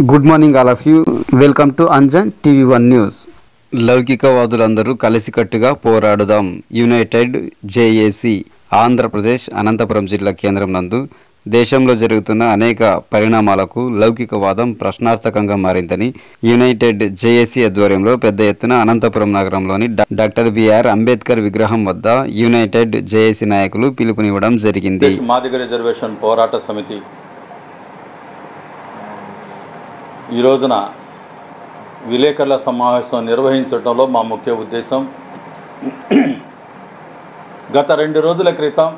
Good morning all of you. Welcome to Anjan టీవీ1 news. లౌకికవాదులందరూ కలిసికట్టుగా పోరాడుదాం. United JAC Andhra Pradesh Anantapuram జిల్లా కేంద్రం నందు దేశంలో జరుగుతున్న అనేక పరిణామాలకు లౌకికవాదం ప్రశ్నార్థకంగా మారిందని యునైటెడ్ జేఏసీ ఆధ్వర్యంలో పెద్ద ఎత్తున అనంతపురం నగరంలోని డాక్టర్ బిఆర్ అంబేద్కర్ విగ్రహం వద్ద యునైటెడ్ జేఏసీ నాయకులు పిలుపునివ్వడం జరిగింది. మాదిగ రిజర్వేషన్ పోరాట సమితి ఈ రోజున విలేకరుల సమావేశం నిర్వహించడంలో మా ముఖ్య ఉద్దేశం, గత 2 రోజుల క్రితం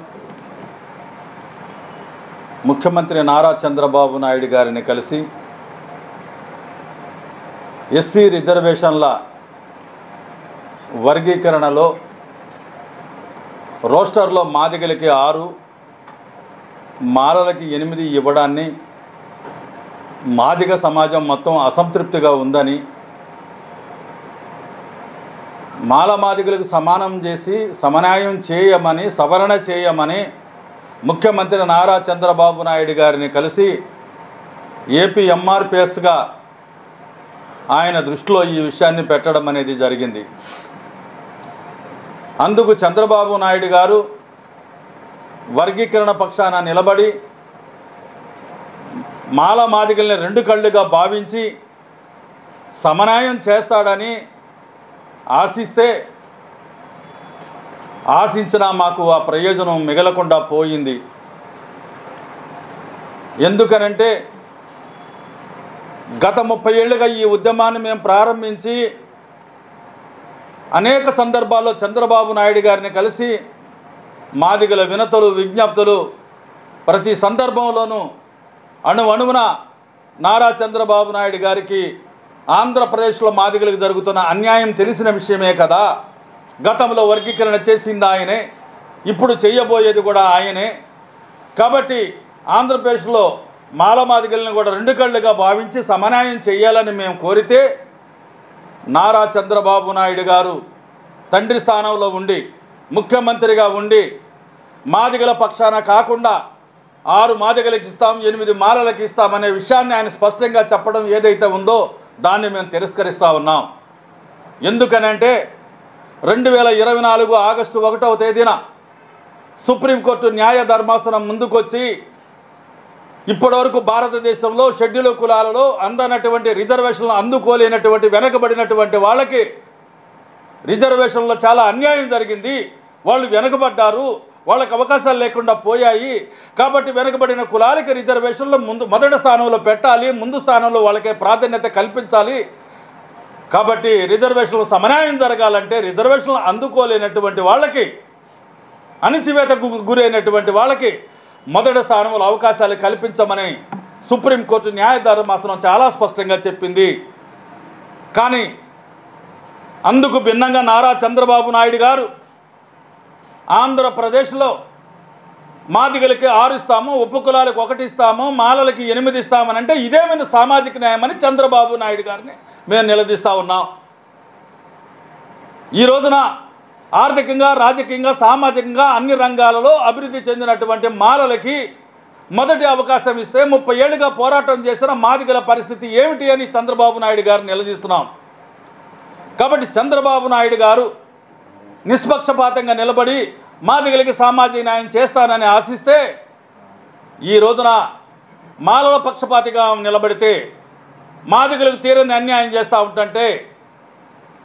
ముఖ్యమంత్రి నారా చంద్రబాబు నాయుడు గారిని కలిసి ఎస్సీ రిజర్వేషన్ల వర్గీకరణలో రోస్టర్లో మాదిగలకి 6, మాలలకి 8 ఇవ్వడాన్ని మాదిగ సమాజం మొత్తం అసంతృప్తిగా ఉందని, మాదిగలకు సమానం చేసి సమన్యాయం చేయమని, సవరణ చేయమని ముఖ్యమంత్రి నారా చంద్రబాబు నాయుడు గారిని కలిసి ఏపీ ఎంఆర్పిఎస్గా ఆయన దృష్టిలో ఈ విషయాన్ని పెట్టడం అనేది జరిగింది. అందుకు చంద్రబాబు నాయుడు గారు వర్గీకరణ పక్షాన నిలబడి మాదిగల్ని 2 కళ్ళుగా భావించి సమన్యాయం చేస్తాడని ఆశించినా మాకు ఆ ప్రయోజనం మిగలకుండా పోయింది. ఎందుకనంటే గత 30 ఏళ్ళుగా ఈ ఉద్యమాన్ని మేము ప్రారంభించి అనేక సందర్భాల్లో చంద్రబాబు నాయుడు గారిని కలిసి మాదిగల వినతులు, విజ్ఞప్తులు ప్రతి సందర్భంలోనూ అణువణువున నారా చంద్రబాబు నాయుడు గారికి ఆంధ్రప్రదేశ్లో మాదిగలకు జరుగుతున్న అన్యాయం తెలిసిన విషయమే కదా. గతంలో వర్గీకరణ చేసింది ఆయనే, ఇప్పుడు చేయబోయేది కూడా ఆయనే. కాబట్టి ఆంధ్రప్రదేశ్లో మాదిగల్ని కూడా 2 కళ్ళుగా భావించి సమన్యాయం చేయాలని మేము కోరితే, నారా చంద్రబాబు నాయుడు గారు తండ్రి స్థానంలో ఉండి ముఖ్యమంత్రిగా ఉండి మాదిగల పక్షాన కాకుండా 6 మాదిగలకు ఇస్తాం, 8 మాలలకు ఇస్తామనే విషయాన్ని ఆయన స్పష్టంగా చెప్పడం ఏదైతే ఉందో దాన్ని మేము తిరస్కరిస్తూ ఉన్నాం. ఎందుకనంటే 2024 ఆగస్టు 1వ తేదీన సుప్రీంకోర్టు న్యాయ ధర్మాసనం ముందుకొచ్చి ఇప్పటివరకు భారతదేశంలో షెడ్యూల్ కులాలలో అందనటువంటి రిజర్వేషన్లు అందుకోలేనటువంటి వెనకబడినటువంటి వాళ్ళకి రిజర్వేషన్లో చాలా అన్యాయం జరిగింది, వాళ్ళు వెనకబడ్డారు, వాళ్ళకి అవకాశాలు లేకుండా పోయాయి. కాబట్టి వెనుకబడిన కులాలకి రిజర్వేషన్లు మొదటి స్థానంలో పెట్టాలి, ముందు స్థానంలో వాళ్ళకే ప్రాధాన్యత కల్పించాలి. కాబట్టి రిజర్వేషన్లు సమన్యాయం జరగాలంటే రిజర్వేషన్లు అందుకోలేనటువంటి వాళ్ళకి, అణిచివేతకు గురైనటువంటి వాళ్ళకి మొదటి స్థానంలో అవకాశాలు కల్పించమని సుప్రీంకోర్టు న్యాయ ధర్మాసనం చాలా స్పష్టంగా చెప్పింది. కానీ అందుకు భిన్నంగా నారా చంద్రబాబు నాయుడు గారు ఆంధ్రప్రదేశ్లో మాదిగలకి 6 ఇస్తాము, ఉపకులాలకు 1 ఇస్తాము, మాలలకి 8 ఇస్తామని అంటే ఇదేమైనా సామాజిక న్యాయమని చంద్రబాబు నాయుడు గారిని మేము నిలదీస్తూ ఉన్నాం. ఈ రోజున ఆర్థికంగా, రాజకీయంగా, సామాజికంగా అన్ని రంగాలలో అభివృద్ధి చెందినటువంటి మాలలకి మొదటి అవకాశం ఇస్తే 30 ఏళ్ళుగా పోరాటం చేసిన మాదిగల పరిస్థితి ఏమిటి అని చంద్రబాబు నాయుడు గారిని నిలదీస్తున్నాం. కాబట్టి చంద్రబాబు నాయుడు గారు నిష్పక్షపాతంగా నిలబడి మాదిగలకి సామాజిక న్యాయం చేస్తానని ఆశిస్తే, ఈ రోజున మాలల పక్షపాతిగా నిలబడితే మాదిగలకు తీరని అన్యాయం చేస్తూ ఉంటుంటే,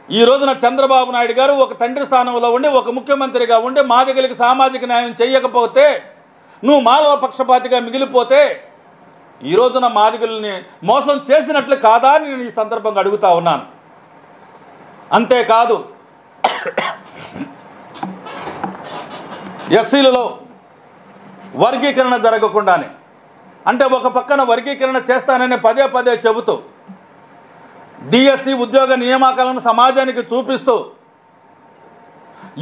ఈ రోజున చంద్రబాబు నాయుడు గారు ఒక తండ్రి స్థానంలో ఉండి ఒక ముఖ్యమంత్రిగా ఉండి మాదిగలకి సామాజిక న్యాయం చేయకపోతే, నువ్వు మాలల పక్షపాతిగా మిగిలిపోతే ఈ రోజున మాదిగల్ని మోసం చేసినట్లు కాదా అని నేను ఈ సందర్భంగా అడుగుతూ ఉన్నాను. అంతేకాదు, ఎస్సీలలో వర్గీకరణ జరగకుండానే, అంటే ఒక పక్కన వర్గీకరణ చేస్తానని పదే చెబుతూ డిఎస్సి ఉద్యోగ నియామకాలను సమాజానికి చూపిస్తూ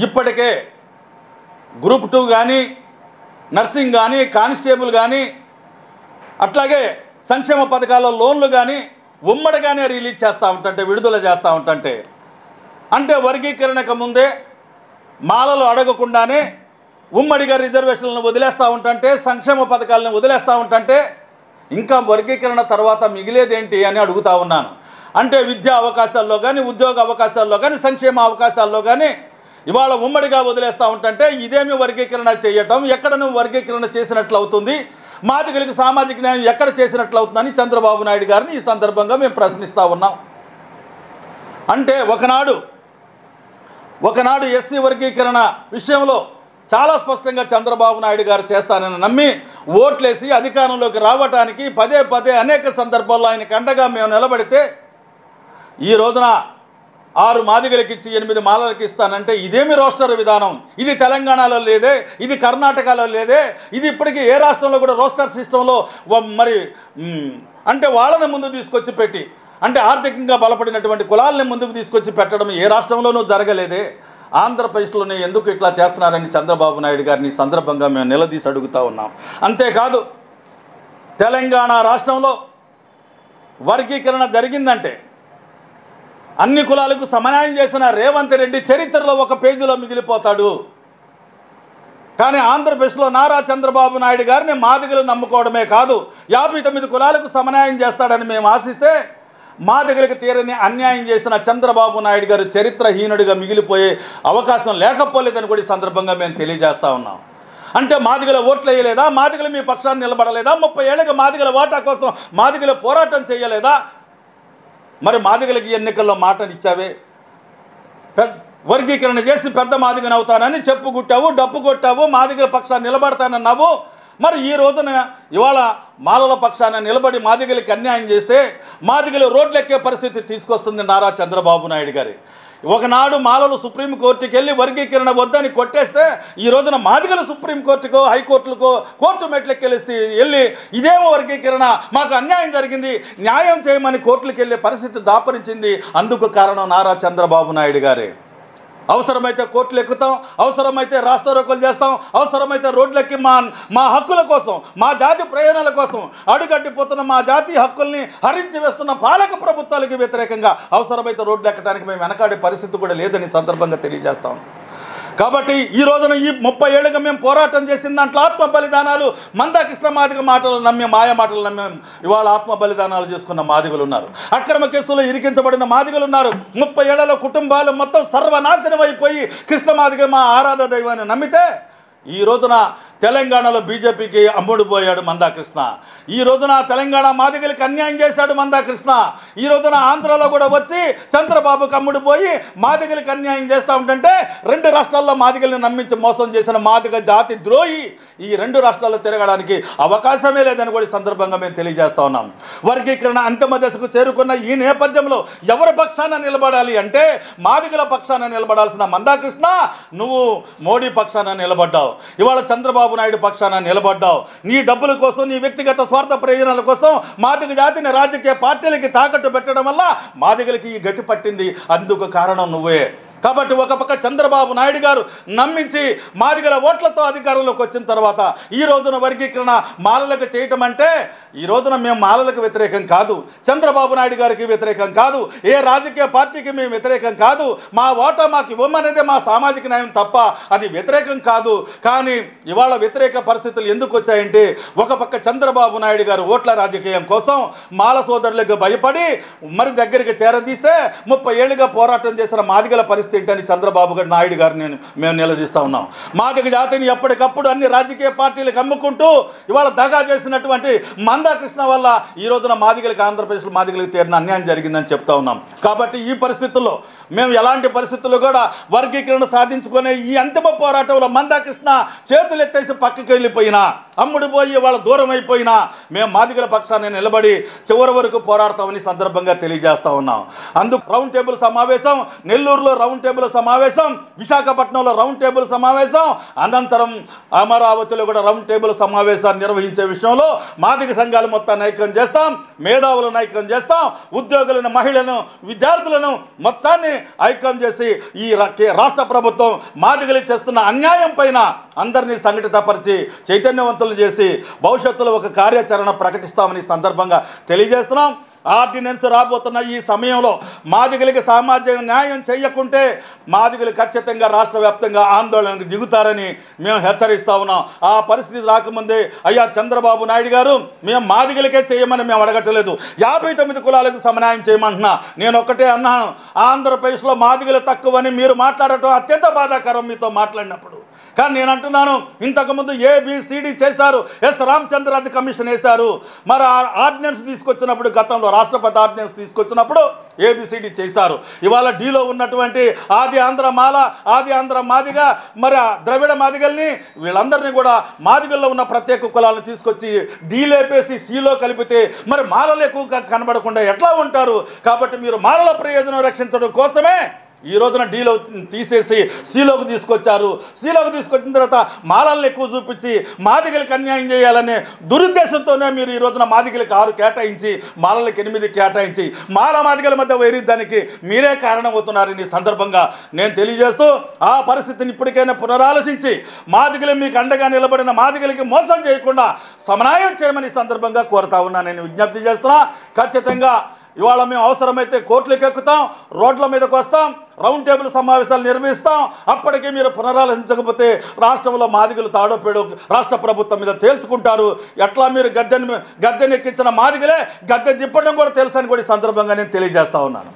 ఇప్పటికే గ్రూప్ 2 కానీ, నర్సింగ్ కానీ, కానిస్టేబుల్ కానీ, అట్లాగే సంక్షేమ పథకాల లోన్లు కానీ ఉమ్మడిగానే రిలీజ్ చేస్తూ ఉంటుంటే, విడుదల చేస్తూ ఉంటుంటే, అంటే వర్గీకరణకు ముందే మాలలు అడగకుండానే ఉమ్మడిగా రిజర్వేషన్లను వదిలేస్తూ ఉంటుంటే, సంక్షేమ పథకాలను వదిలేస్తూ ఉంటుంటే ఇంకా వర్గీకరణ తర్వాత మిగిలేదేంటి అని అడుగుతా ఉన్నాను. అంటే విద్యా అవకాశాల్లో కానీ, ఉద్యోగ అవకాశాల్లో కానీ, సంక్షేమ అవకాశాల్లో కానీ ఇవాళ ఉమ్మడిగా వదిలేస్తూ ఉంటుంటే ఇదేమి వర్గీకరణ చేయటం, ఎక్కడ నువ్వు వర్గీకరణ చేసినట్లు అవుతుంది, మాదిగలకు సామాజిక న్యాయం ఎక్కడ చేసినట్లు అవుతుందని చంద్రబాబు నాయుడు గారిని ఈ సందర్భంగా మేము ప్రశ్నిస్తూ ఉన్నాం. అంటే ఒకనాడు ఎస్సీ వర్గీకరణ విషయంలో చాలా స్పష్టంగా చంద్రబాబు నాయుడు గారు చేస్తానని నమ్మి ఓట్లేసి అధికారంలోకి రావడానికి పదే పదే అనేక సందర్భాల్లో ఆయనకు అండగా మేము నిలబడితే ఈ రోజున 6 మాదిగలకు ఇచ్చి 8 మాలలకు ఇస్తానంటే ఇదేమి రోస్టర్ విధానం? ఇది తెలంగాణలో లేదే, ఇది కర్ణాటకలో లేదే, ఇది ఇప్పటికీ ఏ రాష్ట్రంలో కూడా రోస్టర్ సిస్టంలో మరి అంటే వాళ్ళని ముందు తీసుకొచ్చి పెట్టి, అంటే ఆర్థికంగా బలపడినటువంటి కులాలని ముందుకు తీసుకొచ్చి పెట్టడం ఏ రాష్ట్రంలోనూ జరగలేదే. ఆంధ్రప్రదేశ్లోనే ఎందుకు ఇట్లా చేస్తున్నారని చంద్రబాబు నాయుడు గారిని సందర్భంగా మేము నిలదీసి అడుగుతూ ఉన్నాం. అంతేకాదు తెలంగాణ రాష్ట్రంలో వర్గీకరణ జరిగిందంటే అన్ని కులాలకు సమన్యాయం చేసిన రేవంత్ రెడ్డి చరిత్రలో ఒక పేజీలో మిగిలిపోతాడు. కానీ ఆంధ్రప్రదేశ్లో నారా చంద్రబాబు నాయుడు గారిని మాదిగలు నమ్ముకోవడమే కాదు 59 కులాలకు సమన్యాయం చేస్తాడని మేము ఆశిస్తే మాదిగలకు తీరని అన్యాయం చేసిన చంద్రబాబు నాయుడు గారు చరిత్రహీనుడిగా మిగిలిపోయే అవకాశం లేకపోలేదని కూడా ఈ సందర్భంగా మేము తెలియజేస్తూ ఉన్నాం. అంటే మాదిగల ఓట్లు వేయలేదా? మాదిగలు మీ పక్షాన్ని నిలబడలేదా? 30 ఏళ్ళకి మాదిగల ఓటా కోసం మాదిగల పోరాటం చేయలేదా? మరి మాదిగలకి ఎన్నికల్లో మాటలు ఇచ్చావే, వర్గీకరణ చేసి పెద్ద మాదిగని అవుతానని చెప్పుకుట్టావు, డప్పు కొట్టావు, మాదిగల పక్షాన్ని నిలబడతానన్నావు. మరి ఈ రోజున ఇవాళ మాలల పక్షాన నిలబడి మాదిగలకి అన్యాయం చేస్తే మాదిగలు రోడ్లెక్కే పరిస్థితి తీసుకొస్తుంది నారా చంద్రబాబు నాయుడు గారి. ఒకనాడు మాలలు సుప్రీంకోర్టుకి వెళ్ళి వర్గీకరణ వద్దని కొట్టేస్తే ఈ రోజున మాదిగలు సుప్రీంకోర్టుకో హైకోర్టులకో కోర్టు మెట్లకి వెళ్ళి ఇదేమో వర్గీకరణ, మాకు అన్యాయం జరిగింది, న్యాయం చేయమని కోర్టులకు వెళ్ళే పరిస్థితి దాపరించింది. అందుకు కారణం నారా చంద్రబాబు నాయుడు గారే. అవసరమైతే కోర్టులు ఎక్కుతాం, అవసరమైతే రాస్తారోకోలు చేస్తాం, అవసరమైతే రోడ్లెక్కి మా హక్కుల కోసం, మా జాతి ప్రయోజనాల కోసం అడుగడ్డిపోతున్న మా జాతి హక్కుల్ని హరించి వేస్తున్న పాలక ప్రభుత్వాలకు వ్యతిరేకంగా అవసరమైతే రోడ్లు ఎక్కడానికి మేము వెనకాడే పరిస్థితి కూడా లేదని సందర్భంగా తెలియజేస్తాం. కాబట్టి ఈ రోజున ఈ 30 ఏళ్ళుగా మేము పోరాటం చేసిన దాంట్లో ఆత్మ బలిదానాలు మందాకృష్ణ మాదిగ మాటలు నమ్మి మాయ మాటలు నమ్మి ఇవాళ ఆత్మ బలిదానాలు చేసుకున్న మాదిగలు ఉన్నారు. అక్రమ కేసులో ఇరికించబడిన మాదిగలు ఉన్నారు. 30 ఏళ్లలో కుటుంబాలు మొత్తం సర్వనాశనం అయిపోయి కృష్ణ మాదిగ మా ఆరాధ దైవాన్ని నమ్మితే ఈ రోజున తెలంగాణలో బీజేపీకి అమ్ముడుపోయాడు మందాకృష్ణ. ఈ రోజున తెలంగాణ మాదిగలకు అన్యాయం చేశాడు మందాకృష్ణ. ఈ రోజున ఆంధ్రాలో కూడా వచ్చి చంద్రబాబుకి అమ్ముడుపోయి మాదిగలకు అన్యాయం చేస్తూ ఉంటుంటే 2 రాష్ట్రాల్లో మాదిగల్ని నమ్మించి మోసం చేసిన మాదిగ జాతి ద్రోహి ఈ 2 రాష్ట్రాల్లో తిరగడానికి అవకాశమే లేదని కూడా ఈ సందర్భంగా మేము తెలియజేస్తా ఉన్నాం. వర్గీకరణ అంతిమ దశకు చేరుకున్న ఈ నేపథ్యంలో ఎవరి పక్షాన నిలబడాలి అంటే మాదిగల పక్షాన నిలబడాల్సిన మందాకృష్ణ నువ్వు మోడీ పక్షాన నిలబడ్డావు. ఇవాళ చంద్రబాబు నాయుడు పక్షాన నిలబడ్డావు. నీ డబ్బుల కోసం, నీ వ్యక్తిగత స్వార్థ ప్రయోజనాల కోసం మాదిగ జాతిని రాజకీయ పార్టీలకి తాకట్టు పెట్టడం వల్ల మాదిగలకి ఈ గతి పట్టింది. అందుకు కారణం నువ్వే. కాబట్టి ఒక పక్క చంద్రబాబు నాయుడు గారు నమ్మించి మాదిగల ఓట్లతో అధికారంలోకి వచ్చిన తర్వాత ఈ రోజున వర్గీకరణ మాలలకు చేయటం అంటే ఈ రోజున మేము మాలలకు వ్యతిరేకం కాదు, చంద్రబాబు నాయుడు గారికి వ్యతిరేకం కాదు, ఏ రాజకీయ పార్టీకి మేము వ్యతిరేకం కాదు. మా ఓటా మాకు ఇవ్వమనేదే మా సామాజిక న్యాయం తప్ప అది వ్యతిరేకం కాదు. కానీ ఇవాళ వ్యతిరేక పరిస్థితులు ఎందుకు వచ్చాయంటే ఒక పక్క చంద్రబాబు నాయుడు గారు ఓట్ల రాజకీయం కోసం మాల సోదరులకు భయపడి మరి దగ్గరికి చేరదీస్తే 30 ఏళ్ళుగా పోరాటం చేసిన మాదిగల పరిస్థితి ఏంటని చంద్రబాబు నాయుడు గారిని మేము నిలదీస్తూ ఉన్నాం. మాదిగ జాతిని ఎప్పటికప్పుడు అన్ని రాజకీయ పార్టీలకు అమ్ముకుంటూ ఇవాళ దగా చేసినటువంటి మందాకృష్ణ వల్ల ఈ రోజున మాదిగలకు ఆంధ్రప్రదేశ్లో మాదిగలకు తీరిన అన్యాయం జరిగిందని చెప్తా ఉన్నాం. కాబట్టి ఈ పరిస్థితుల్లో మేము ఎలాంటి పరిస్థితుల్లో కూడా వర్గీకరణ సాధించుకునే ఈ అంతిమ పోరాటంలో మందాకృష్ణ చేతులు ఎత్తేసి పక్కకి వెళ్ళిపోయినా, అమ్ముడుపోయి వాళ్ళ దూరం అయిపోయినా మేము మాదిగల పక్షాన్ని నిలబడి చివరి వరకు పోరాడతామని సందర్భంగా తెలియజేస్తా ఉన్నాం. అందుకు రౌండ్ టేబుల్ సమావేశం, నెల్లూరులో రౌండ్ టేబుల్ సమావేశం, విశాఖపట్నంలో రౌండ్ టేబుల్ సమావేశం, అనంతరం అమరావతిలో కూడా రౌండ్ టేబుల్ సమావేశాన్ని నిర్వహించే విషయంలో మాదిగ సంఘాలు మొత్తాన్ని ఐక్యం చేస్తాం, మేధావులను ఐక్యం చేస్తాం, ఉద్యోగులను, మహిళలను, విద్యార్థులను మొత్తాన్ని ఐక్యం చేసి ఈ రాష్ట్ర ప్రభుత్వం మాదిగలు చేస్తున్న అన్యాయం పైన అందరినీ సంఘటితపరిచి చైతన్యవంతులు చేసి భవిష్యత్తులో ఒక కార్యాచరణ ప్రకటిస్తామని సందర్భంగా తెలియజేస్తున్నాం. ఆర్డినెన్స్ రాబోతున్న ఈ సమయంలో మాదిగలకి సామాజిక న్యాయం చేయకుంటే మాదిగలు ఖచ్చితంగా రాష్ట్ర వ్యాప్తంగా ఆందోళనకు దిగుతారని మేము హెచ్చరిస్తా ఉన్నాం. ఆ పరిస్థితి రాకముందే అయ్యా చంద్రబాబు నాయుడు గారు మేము మాదిగలకే చేయమని మేము అడగట్లేదు, 59 కులాలకు సమన్యాయం చేయమంటున్నా. నేను ఒక్కటే అన్నాను, ఆంధ్రప్రదేశ్లో మాదిగలు తక్కువని మీరు మాట్లాడటం అత్యంత బాధాకరం మీతో మాట్లాడినప్పుడు. కానీ నేను అంటున్నాను, ఇంతకుముందు ABCD చేశారు, ఎస్ రామచంద్రరాజు కమిషన్ వేశారు. మరి ఆర్డినెన్స్ తీసుకొచ్చినప్పుడు గతంలో రాష్ట్రపతి ఆర్డినెన్స్ తీసుకొచ్చినప్పుడు ABCD చేశారు. ఇవాళ డీలో ఉన్నటువంటి ఆది ఆంధ్ర మాల, ఆది ఆంధ్ర మాదిగ, మరి ద్రవిడ మాదిగల్ని వీళ్ళందరినీ కూడా మాదిగల్లో ఉన్న ప్రత్యేక కులాలను తీసుకొచ్చి డీలేపేసి Cలో కలిపితే మరి మాలలు ఎక్కువగా కనబడకుండా ఎట్లా ఉంటారు? కాబట్టి మీరు మాలల ప్రయోజనం రక్షించడం కోసమే ఈ రోజున డీలో తీసేసి Cలోకి తీసుకొచ్చారు. Cలోకి తీసుకొచ్చిన తర్వాత మాలలను ఎక్కువ చూపించి మాదిగలకు అన్యాయం చేయాలనే దురుద్దేశంతోనే మీరు ఈ రోజున మాదిగలకు 6 కేటాయించి మాలలకు 8 కేటాయించి మాదిగల మధ్య వైరుధ్యానికి మీరే కారణమవుతున్నారని సందర్భంగా నేను తెలియజేస్తూ, ఆ పరిస్థితిని ఇప్పటికైనా పునరాలోచించి మాదిగలు మీకు అండగా నిలబడిన మాదిగలకి మోసం చేయకుండా సమన్యాయం చేయమని సందర్భంగా కోరుతా ఉన్నా. నేను విజ్ఞప్తి చేస్తున్నా. ఖచ్చితంగా ఇవాళ మేము అవసరమైతే కోర్టులకు ఎక్కుతాం, రోడ్ల మీదకి వస్తాం, రౌండ్ టేబుల్ సమావేశాలు నిర్వహిస్తాం. అప్పటికీ మీరు పునరాలోచించకపోతే రాష్ట్రంలో మాదిగలు తాడోపేడు రాష్ట్ర ప్రభుత్వం మీద తేల్చుకుంటారు. ఎట్లా మీరు గద్దెనెక్కించిన మాదిగలే గద్దె దిప్పడం కూడా తెలుసని కూడా ఈ సందర్భంగా నేను తెలియజేస్తా ఉన్నాను.